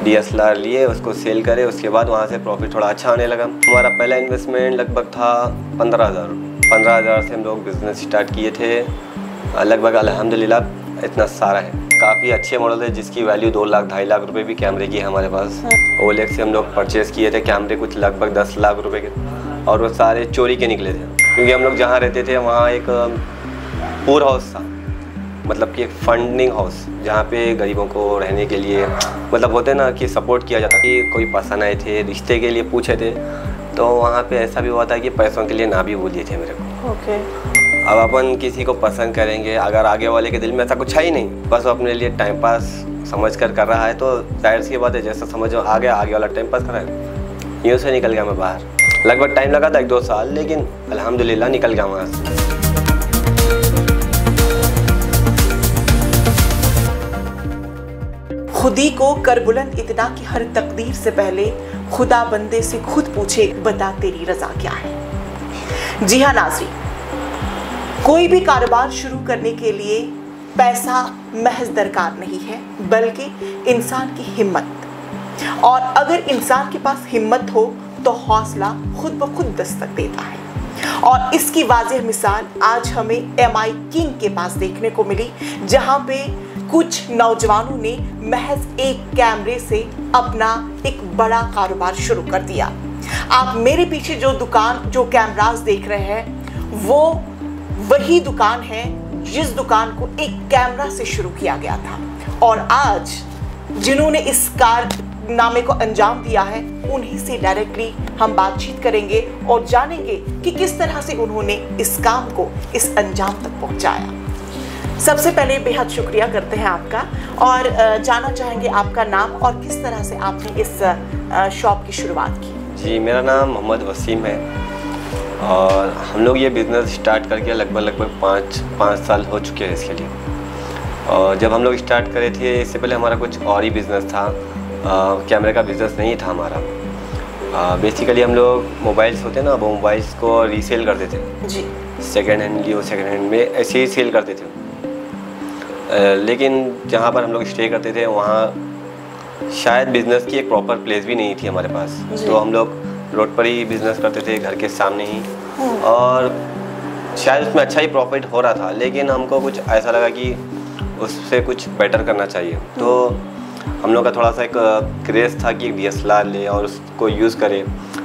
DSLR लिए, उसको cell करे, उसके बाद वहाँ से प्रॉफिट थोड़ा अच्छा आने लगा। हमारा पहला इन्वेस्टमेंट लगभग था 15,000। 15,000 से हम लोग बिज़नेस स्टार्ट किए थे। लगभग अल्हम्दुलिल्लाह इतना सारा है। काफ़ी अच्छे मॉडल है जिसकी वैल्यू 2 लाख 2.5 लाख रुपए भी कैमरे की है हमारे पास। OLX से हम लोग परचेज़ किए थे कैमरे, कुछ लगभग 10 लाख रुपए के, और वो सारे चोरी के निकले थे। क्योंकि हम लोग जहाँ रहते थे वहाँ एक पूर हाउस था, मतलब कि एक फंडिंग हाउस, जहाँ पे गरीबों को रहने के लिए मतलब होते ना कि सपोर्ट किया जाता कि कोई पसंद आए थे, रिश्ते के लिए पूछे थे, तो वहाँ पे ऐसा भी हुआ था कि पैसों के लिए ना भी बोलिए थे मेरे को। अब अपन किसी को पसंद करेंगे, अगर आगे वाले के दिल में ऐसा कुछ है ही नहीं, बस वो अपने लिए टाइम पास समझ कर रहा है, तो जाहिर सी बात है जैसा समझ आ गया आगे वाला टाइम पास कर रहा है। यूँ से निकल गया मैं बाहर। लगभग टाइम लगा था 1-2 साल, लेकिन अल्हम्दुलिल्लाह निकल गया वहाँ से। खुदी को कर बुलंद इतना कि हर तकदीर से पहले खुदा बंदे से खुद पूछे, बता तेरी रजा क्या है। जी हाँ नाज़रीन, कोई भी कारोबार शुरू करने के लिए पैसा महज दरकार नहीं है, बल्कि इंसान की हिम्मत। और अगर इंसान के पास हिम्मत हो तो हौसला खुद ब खुद दस्तक देता है। और इसकी वाज़ेह मिसाल आज हमें MI किंग के पास देखने को मिली, जहां पे कुछ नौजवानों ने महज एक कैमरे से अपना एक बड़ा कारोबार शुरू कर दिया। आप मेरे पीछे जो कैमरास देख रहे हैं, वो वही दुकान है जिस दुकान को एक कैमरा से शुरू किया गया था। और आज जिन्होंने इस कारनामे को अंजाम दिया है, उन्हीं से डायरेक्टली हम बातचीत करेंगे और जानेंगे कि किस तरह से उन्होंने इस काम को इस अंजाम तक पहुंचाया। सबसे पहले बेहद शुक्रिया करते हैं आपका, और जानना चाहेंगे आपका नाम और किस तरह से आपने इस शॉप की शुरुआत की। जी, मेरा नाम मोहम्मद वसीम है, और हम लोग ये बिज़नेस स्टार्ट करके लगभग 5 साल हो चुके हैं इसके लिए। और जब हम लोग स्टार्ट करे थे, इससे पहले हमारा कुछ और ही बिज़नेस था, कैमरे का बिज़नेस नहीं था हमारा। बेसिकली हम लोग मोबाइल्स होते हैं ना, वो मोबाइल्स को रीसेल करते थे जी। सेकेंड हैंड लियो, सेकेंड हैंड में ऐसे ही सेल करते थे। लेकिन जहाँ पर हम लोग स्टे करते थे वहाँ शायद बिज़नेस की एक प्रॉपर प्लेस भी नहीं थी हमारे पास, तो हम लोग रोड पर ही बिज़नेस करते थे, घर के सामने ही। और शायद उसमें अच्छा ही प्रॉफिट हो रहा था, लेकिन हमको कुछ ऐसा लगा कि उससे कुछ बेटर करना चाहिए। तो हम लोग का थोड़ा सा एक क्रेज़ था कि एक DSLR ले और उसको यूज़ करें।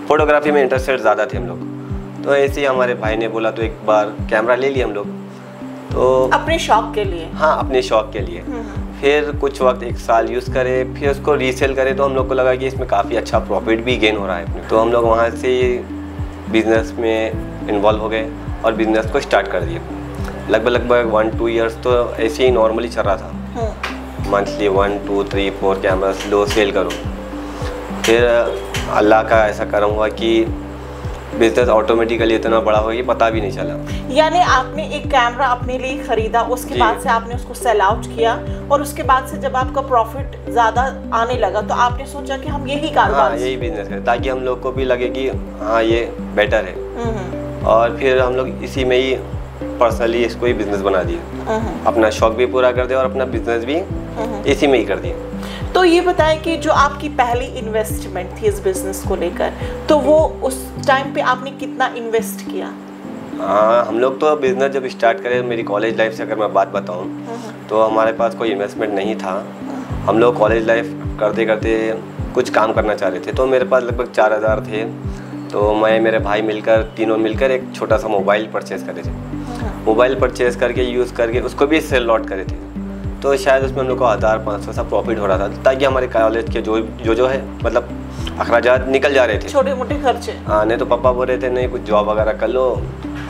फ़ोटोग्राफी में इंटरेस्टेड ज़्यादा थे हम लोग, तो ऐसे ही हमारे भाई ने बोला, तो एक बार कैमरा ले लिया हम लोग, तो अपने शौक के लिए। हाँ, अपने शौक के लिए। फिर कुछ वक्त 1 साल यूज़ करे, फिर उसको रीसेल करे, तो हम लोग को लगा कि इसमें काफ़ी अच्छा प्रॉफिट भी गेन हो रहा है अपने। तो हम लोग वहाँ से बिज़नेस में इन्वॉल्व हो गए और बिज़नेस को स्टार्ट कर दिए। लगभग 1-2 ईयर्स तो ऐसे ही नॉर्मली चल रहा था। मंथली 1, 2, 3, 4 कैमरास लो सेल करो। फिर अल्लाह का ऐसा करम हुआ कि बिज़नेस ऑटोमेटिकली इतना बड़ा हो गया, पता भी नहीं चला। यानी आपने एक कैमरा अपने लिए खरीदा, उसके बाद से आपने उसको सेल आउट किया, और उसके बाद से जब आपका प्रॉफिट ज़्यादा आने लगा तो आपने सोचा कि हम यही कारोबार, हाँ, यही बिज़नेस करें, ताकि हम लोग को भी लगे कि हाँ ये बेटर है। और फिर हम लोग इसी में ही पर्सनली इसको ही बिज़नेस बना दिया। अपना शौक भी पूरा कर दिया और अपना बिज़नेस भी इसी में ही कर दिया। तो ये बताएं कि जो आपकी पहली इन्वेस्टमेंट थी इस बिज़नेस को लेकर, तो वो उस टाइम पे आपने कितना इन्वेस्ट किया? हाँ, हम लोग तो बिज़नेस जब स्टार्ट करें, मेरी कॉलेज लाइफ से अगर मैं बात बताऊँ तो हमारे पास कोई इन्वेस्टमेंट नहीं था। हम लोग कॉलेज लाइफ करते करते कुछ काम करना चाह रहे थे, तो मेरे पास लगभग 4,000 थे। तो मैं मेरे भाई मिलकर, तीनों मिलकर एक छोटा सा मोबाइल परचेज़ करे थे। मोबाइल परचेज़ करके यूज़ करके उसको भी सेल लॉट करे थे, तो शायद उसमें हम लोग को 1,500 सा प्रॉफिट हो रहा था, ताकि हमारे कॉलेज के जो है मतलब अखराजात निकल जा रहे थे, छोटे मोटे खर्चे। हाँ, नहीं तो पापा बोल रहे थे नहीं कुछ जॉब वगैरह कर लो,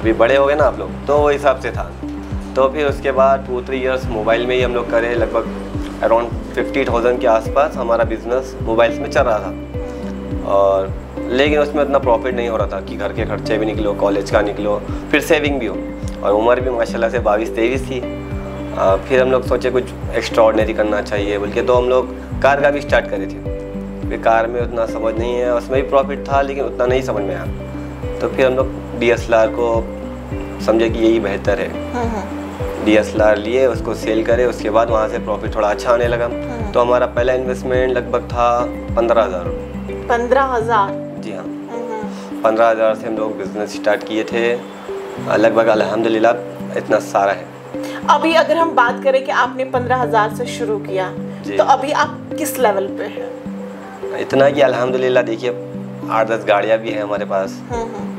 अभी बड़े हो गए ना आप लोग, तो वो हिसाब से था। तो फिर उसके बाद 2-3 ईयर्स मोबाइल में ही हम लोग करे, लगभग अराउंड 50,000 के आसपास हमारा बिज़नेस मोबाइल्स में चल रहा था। और लेकिन उसमें उतना प्रॉफिट नहीं हो रहा था कि घर के खर्चे भी निकलो, कॉलेज का निकलो, फिर सेविंग भी हो, और उम्र भी माशाल्लाह से 22-23 थी। फिर हम लोग सोचे कुछ एक्स्ट्रा ऑर्डिनरी करना चाहिए बोल के, तो हम लोग कार का भी स्टार्ट करे थे। फिर कार में उतना समझ नहीं है, उसमें भी प्रॉफिट था लेकिन उतना नहीं समझ में आया। तो फिर हम लोग DSLR को समझे कि यही बेहतर है। DSLR लिए, उसको सेल करे, उसके बाद वहाँ से प्रॉफिट थोड़ा अच्छा आने लगा। तो हमारा पहला इन्वेस्टमेंट लगभग था 15,000 रुपये। 15,000? जी हाँ, 15,000 से हम लोग बिज़नेस स्टार्ट किए थे। लगभग अल्हम्दुलिल्लाह इतना सारा है। अभी अगर हम बात करें कि आपने 15,000 से शुरू किया, तो अभी आप किस लेवल पे हैं? इतना कि अल्हम्दुलिल्लाह देखिए 8-10 गाड़ियाँ भी हैं हमारे पास,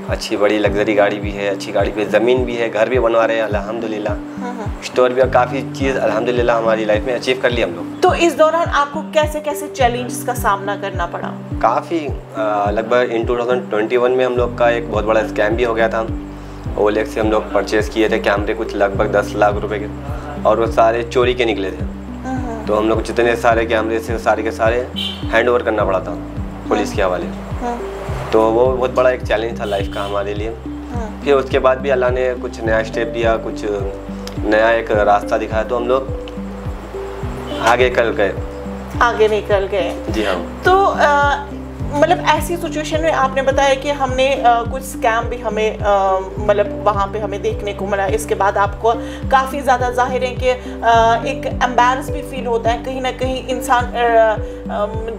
अच्छी बड़ी लग्जरी गाड़ी भी है, अच्छी गाड़ी पे ज़मीन भी है, घर भी बनवा रहे हैं अल्हम्दुलिल्लाह, स्टोर भी, और काफ़ी चीज़ अल्हम्दुलिल्लाह हमारी लाइफ में अचीव कर ली हम लोग। तो इस दौरान आपको कैसे कैसे चैलेंजेस का सामना करना पड़ा? काफ़ी लगभग इन 2021 में हम लोग का एक बहुत बड़ा स्कैम भी हो गया था। OLX से हम लोग परचेज़ किए थे कैमरे, कुछ लगभग 10 लाख रुपए के, और वो सारे चोरी के निकले थे। तो हम लोग जितने सारे कैमरे थे सारे के सारे हैंड ओवर करना पड़ा था पुलिस के हवाले। तो वो बहुत बड़ा एक चैलेंज था लाइफ का हमारे लिए। फिर उसके बाद भी अल्लाह ने कुछ नया स्टेप दिया, कुछ नया एक रास्ता दिखाया, तो हम लोग आगे निकल गए। जी हाँ। तो मतलब ऐसी सिचुएशन में आपने बताया कि हमने कुछ स्कैम भी हमें मतलब वहाँ पे हमें देखने को मिला। इसके बाद आपको काफ़ी ज़्यादा जाहिर है कि एक एम्बैरस भी फील होता है, कहीं ना कहीं इंसान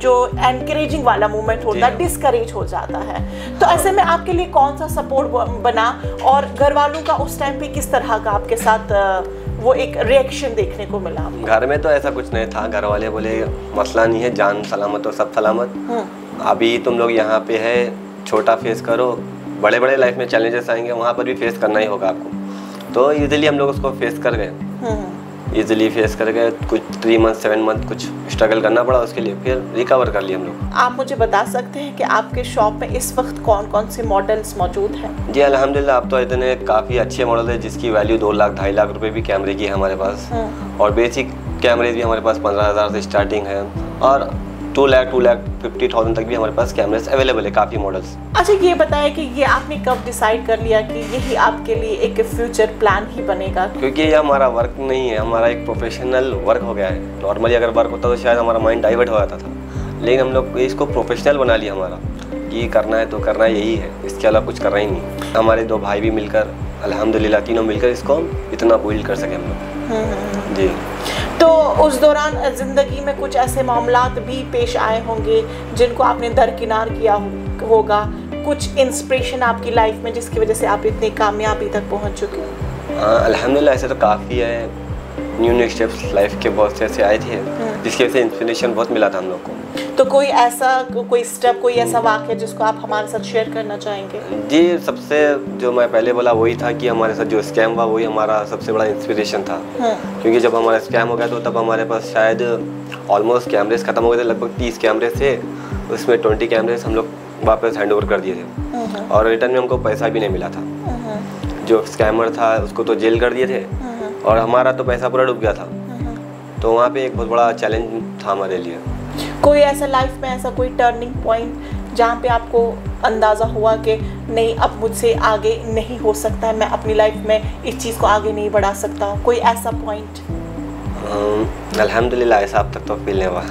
जो एनकरेजिंग वाला मूवमेंट होता है डिस्करेज हो जाता है। तो ऐसे में आपके लिए कौन सा सपोर्ट बना, और घर वालों का उस टाइम पे किस तरह का आपके साथ वो एक रिएक्शन देखने को मिला? घर में तो ऐसा कुछ नहीं था, घर वाले बोले मसला नहीं है, जान सलामत और सब सलामत, अभी तुम लोग यहाँ पे है, छोटा फेस करो, बड़े बड़े लाइफ में चैलेंजेस आएंगे, वहाँ पर भी फेस करना ही होगा आपको। तो ईजिली हम लोग उसको फेस कर गए, ईजिली फेस कर गए। कुछ 3 मंथ 7 मंथ कुछ स्ट्रगल करना पड़ा उसके लिए, फिर रिकवर कर लिया हम लोग। आप मुझे बता सकते हैं कि आपके शॉप में इस वक्त कौन कौन से मॉडल्स मौजूद हैं? जी अल्हम्दुलिल्लाह, अब तो इतने काफ़ी अच्छे मॉडल है जिसकी वैल्यू 2 लाख 2.5 लाख रुपए भी कैमरे की है हमारे पास, और बेसिक कैमरे भी हमारे पास 15,000 से स्टार्टिंग है, और 2,50,000 तक भी हमारे पास कैमरेस अवेलेबल है, काफ़ी मॉडल्स। अच्छा, ये बताया कि ये आपने कब डिसाइड कर लिया कि यही आपके लिए एक फ्यूचर प्लान ही बनेगा? क्योंकि ये हमारा वर्क नहीं है, हमारा एक प्रोफेशनल वर्क हो गया है। नॉर्मली अगर वर्क होता तो शायद हमारा माइंड डाइवर्ट हो जाता था, लेकिन हम लोग इसको प्रोफेशनल बना लिया हमारा, कि करना है तो करना यही है, इसके अलावा कुछ करना ही नहीं। हमारे 2 भाई भी मिलकर अल्हम्दुलिल्लाह तीनों मिलकर इसको इतना बिल्ड कर सके हम लोग। जी। तो उस दौरान ज़िंदगी में कुछ ऐसे मामलात भी पेश आए होंगे जिनको आपने दरकिनार किया होगा, कुछ इंस्पिरेशन आपकी लाइफ में जिसकी वजह से आप इतनी कामयाबी तक पहुंच चुके हैं? हाँ अल्हम्दुलिल्लाह, ऐसे तो काफ़ी है, न्यू स्टेप्स लाइफ के बहुत से ऐसे आए थे जिसकी वजह से इंस्पिरेशन बहुत मिला था हम लोग को। तो कोई स्टेप, कोई ऐसा वाक़या जिसको आप हमारे साथ शेयर करना चाहेंगे? जी, सबसे जो मैं पहले बोला वही था कि हमारे साथ जो स्कैम हुआ वही हमारा सबसे बड़ा इंस्पिरेशन था। क्योंकि जब हमारा स्कैम हो गया तो तब हमारे पास शायद ऑलमोस्ट कैमरेज ख़त्म हो गए थे, लगभग 30 कैमरे थे, उसमें 20 कैमरेज हम लोग वापस हैंड ओवर कर दिए थे, और रिटर्न में हमको पैसा भी नहीं मिला था। जो स्कैमर था उसको तो जेल कर दिए थे, और हमारा तो पैसा पूरा डूब गया था। तो वहाँ पे एक बहुत बड़ा चैलेंज था हमारे लिए। कोई ऐसा लाइफ में ऐसा कोई टर्निंग पॉइंट जहाँ पे आपको अंदाज़ा हुआ कि नहीं, अब मुझसे आगे नहीं हो सकता है, मैं अपनी लाइफ में इस चीज़ को आगे नहीं बढ़ा सकता हूँ, कोई ऐसा पॉइंट? अल्हम्दुलिल्लाह ऐसा अब तक तो फील नहीं हुआ।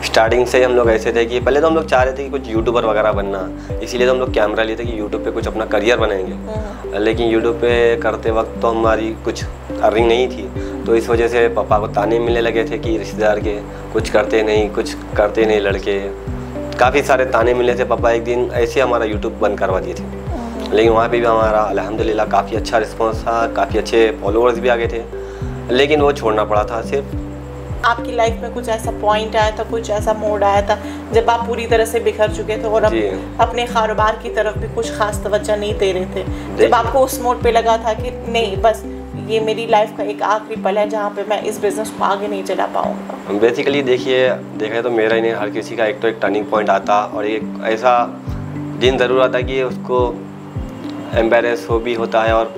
स्टार्टिंग से हम लोग ऐसे थे कि पहले तो हम लोग चाह रहे थे कि कुछ यूट्यूबर वगैरह बनना, इसीलिए तो हम लोग कैमरा लिए थे कि यूट्यूब पे कुछ अपना करियर बनाएंगे। लेकिन यूट्यूब पे करते वक्त तो हमारी कुछ अर्निंग नहीं थी, तो इस वजह से पापा को ताने मिलने लगे थे कि रिश्तेदार के कुछ करते नहीं लड़के, काफ़ी सारे ताने मिले थे। पापा एक दिन ऐसे हमारा यूट्यूब बंद करवा दिए थे, लेकिन वहाँ पे भी हमारा अल्हम्दुलिल्लाह काफ़ी अच्छा रिस्पॉन्स था, काफ़ी अच्छे फॉलोअर्स भी आ गए थे, लेकिन वो छोड़ना पड़ा था। सिर्फ आपकी लाइफ में कुछ ऐसा पॉइंट आया था, कुछ ऐसा मोड़ आया था जब आप पूरी तरह से बिखर चुके थे और अपने कारोबार की तरफ भी कुछ खास तवज्जो नहीं दे रहे थे, जब आपको उस मोड़ पे लगा था कि नहीं, बस ये मेरी लाइफ का एक आखिरी पल है जहाँ पे मैं इस बिज़नेस को आगे नहीं चला पाऊँगा? बेसिकली देखा तो मेरा ही नहीं, हर किसी का एक तो एक टर्निंग पॉइंट आता, और एक ऐसा दिन ज़रूर आता कि उसको एम्बेरस हो भी होता है और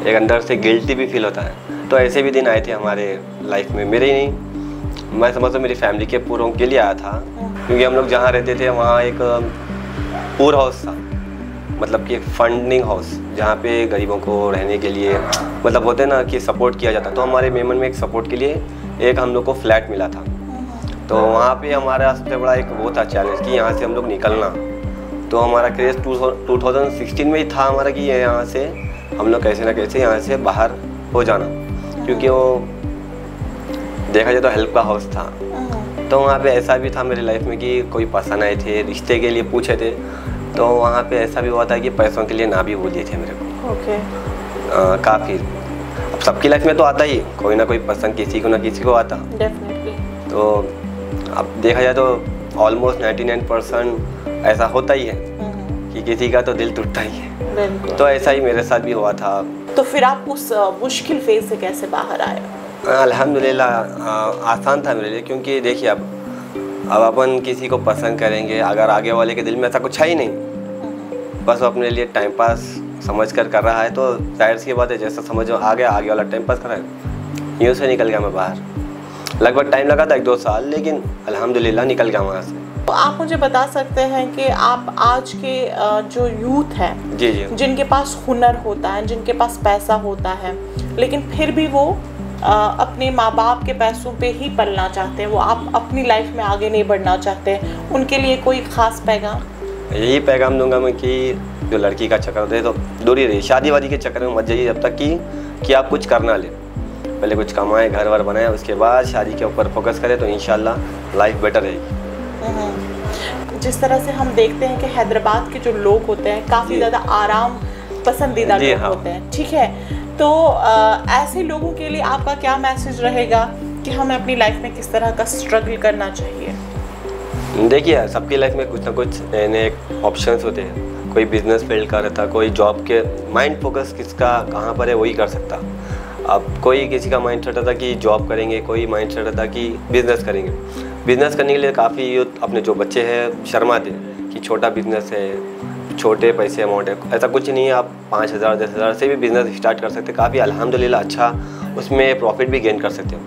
एक अंदर से गिल्टी भी फील होता है। तो ऐसे भी दिन आए थे हमारे लाइफ में, मेरे ही नहीं, मैं समझता मेरी फैमिली के पूरों के लिए आया था। क्योंकि हम लोग जहाँ रहते थे वहाँ एक पूर हाउस था, मतलब कि एक फंडिंग हाउस, जहाँ पे गरीबों को रहने के लिए मतलब होते ना कि सपोर्ट किया जाता। तो हमारे मेमन में एक सपोर्ट के लिए एक हम लोग को फ्लैट मिला था। तो वहाँ पे हमारा सबसे बड़ा एक वो था चैलेंज कि यहाँ से हम लोग निकलना। तो हमारा क्रेज़ 2016 में ही था हमारा कि यहाँ से हम लोग कैसे ना कैसे यहाँ से बाहर हो जाना, क्योंकि वो देखा जाए तो हेल्प का हाउस था। तो वहाँ पे ऐसा भी था मेरी लाइफ में कि कोई पसंद आए थे, रिश्ते के लिए पूछे थे, तो वहाँ पे ऐसा भी हुआ था कि पैसों के लिए ना भी बोलिए थे मेरे को। ओके। काफ़ी, अब सबकी लाइफ में तो आता ही, कोई ना कोई पसंद किसी को ना किसी को आता। डेफिनेटली। तो अब देखा जाए तो ऑलमोस्ट 99% ऐसा होता ही है कि किसी का तो दिल टूटता ही है। बिल्कुल। तो ऐसा ही मेरे साथ भी हुआ था। तो फिर आप उस मुश्किल फेज से कैसे बाहर आए? अल्हम्दुलिल्लाह आसान था मेरे लिए, क्योंकि देखिए अब अपन किसी को पसंद करेंगे, अगर आगे वाले के दिल में ऐसा कुछ है ही नहीं, बस वो अपने लिए टाइम पास समझ कर रहा है, तो जाहिर सी बात है जैसा समझ आ गया आगे वाला टाइम पास कर रहा है, यूँ से निकल गया मैं बाहर। लगभग टाइम लगा था 1-2 साल, लेकिन अल्हम्दुलिल्लाह निकल गया वहाँ से। तो आप मुझे बता सकते हैं कि आप आज के जो यूथ हैं, जी जी, जिनके पास हुनर होता है, जिनके पास पैसा होता है, लेकिन फिर भी वो अपने माँ बाप के पैसों पे ही पलना चाहते हैं, वो आप अपनी लाइफ में आगे नहीं बढ़ना चाहते, उनके लिए कोई ख़ास पैगाम? यही पैगाम दूंगा मैं कि जो लड़की का चक्कर होता है तो दूरी रही, शादी वादी के चक्कर में मत जाइए, जब तक कि आप कुछ करना ले, पहले कुछ कमाएं, घर वर बनाएं, उसके बाद शादी के ऊपर फोकस करें तो इंशाल्लाह लाइफ बेटर रहेगी। जिस तरह से हम देखते हैं कि हैदराबाद के जो लोग होते हैं काफ़ी ज़्यादा आराम पसंदीदा लोग होते हैं, ठीक है, तो ऐसे लोगों के लिए आपका क्या मैसेज रहेगा कि हमें अपनी लाइफ में किस तरह का स्ट्रगल करना चाहिए? देखिए सबकी लाइफ में कुछ ना कुछ नए नए ऑप्शंस होते हैं, कोई बिजनेस फील्ड का रहता, कोई जॉब के, माइंड फोकस किसका कहाँ पर है वही कर सकता। अब कोई किसी का माइंड सेट रहता कि जॉब करेंगे, कोई माइंड सेट रहता कि बिज़नेस करेंगे। बिज़नेस करने के लिए काफ़ी यूथ अपने जो बच्चे हैं शर्माते कि छोटा बिज़नेस है, छोटे पैसे अमाउंट है, ऐसा कुछ नहीं है। आप 5,000 10,000 से भी बिज़नेस स्टार्ट कर सकते हैं, काफ़ी अल्हम्दुलिल्लाह अच्छा उसमें प्रॉफिट भी गेन कर सकते हो।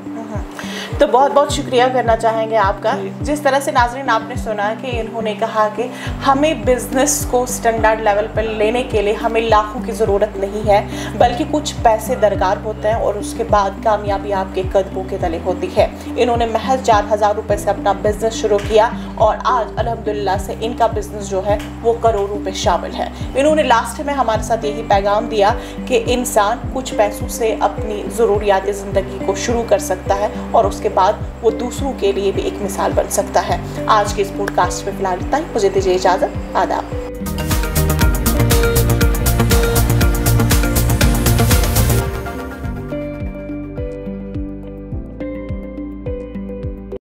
तो बहुत बहुत शुक्रिया करना चाहेंगे आपका। जिस तरह से नाज़रीन आपने सुना कि इन्होंने कहा कि हमें बिज़नेस को स्टैंडर्ड लेवल पर लेने के लिए हमें लाखों की ज़रूरत नहीं है, बल्कि कुछ पैसे दरकार होते हैं और उसके बाद कामयाबी आपके कदमों के तले होती है। इन्होंने महज 4,000 रुपये से अपना बिज़नेस शुरू किया और आज अल्हम्दुलिल्लाह से इनका बिज़नेस जो है वो करोड़ों पे शामिल है। इन्होंने लास्ट में हमारे साथ यही पैगाम दिया कि इंसान कुछ पैसों से अपनी ज़रूरियात ज़िंदगी को शुरू कर सकता है और उसके बाद वो दूसरों के लिए भी एक मिसाल बन सकता है। आज के इस पॉडकास्ट में फिलहाल इतना ही, मुझे दीजिए इजाज़त, आदाब।